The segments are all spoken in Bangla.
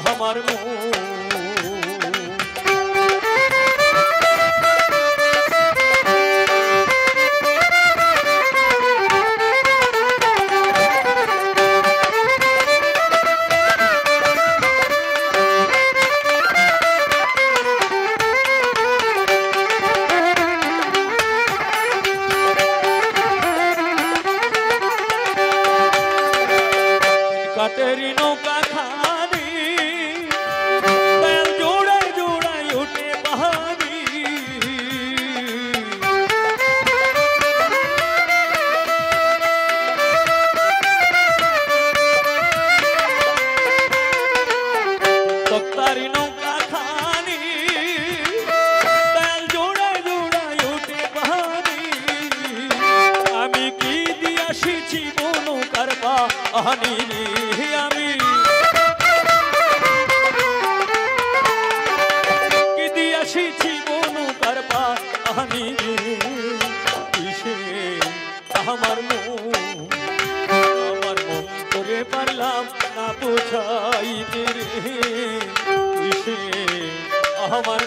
আমার মন কাটেরি নৌকা খানি বেল জোড়ায় জোড়ায় উঠে পাহাড়ি তক্তারি নৌকা খানি বেল জোড়ায় জোড়ায় উঠে পাহাড়ি আমি কি দিয়াছি নৌকার পাহানি আমি কি দিয়াছি নৌকার পাহানি কিসে আমার মন করে পারলাম না বোঝাইতে রে কিসে আমার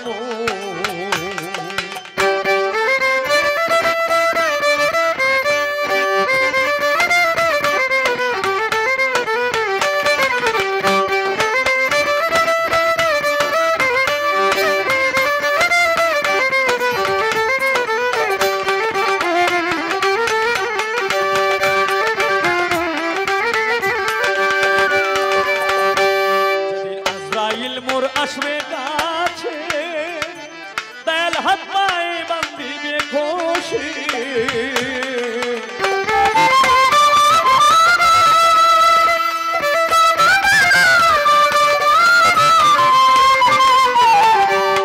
মোর আসবে কাছে তেল হাত পায়ে বান্ধিবে ঘষে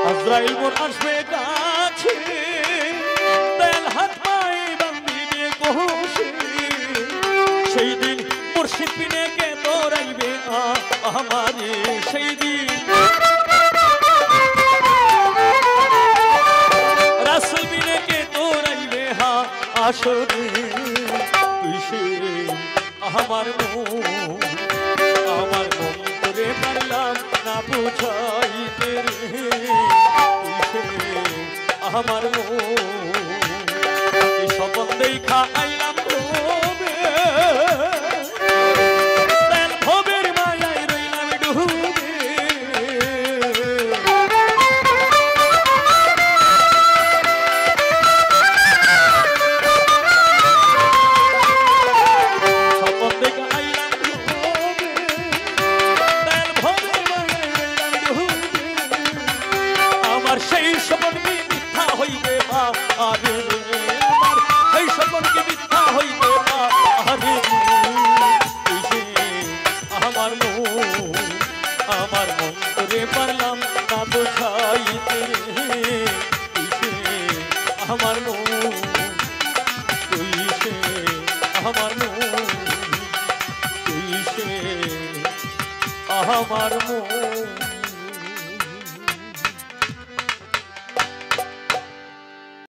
আজরাইল মোর আসবে কাছে তেল হাত পায়ে বান্ধিবে ঘষে সেই দিন মুর্শিদ বিনে কে দৌড়াইবে আমারে সেই দিন রাসূল বিনে কে দৌড়াইবে আসরে কিসে আমার মন করে পারলাম না বুঝাইতে রে কিসে আমার এই স্বপন দেখা আইলাম সেই স্বপন কি মিথ্যা হইবে আরে সেই স্বপন কি মিথ্যা হইবে আরে আমার মন করে পারলাম না বোঝাইতে আমার আমার মন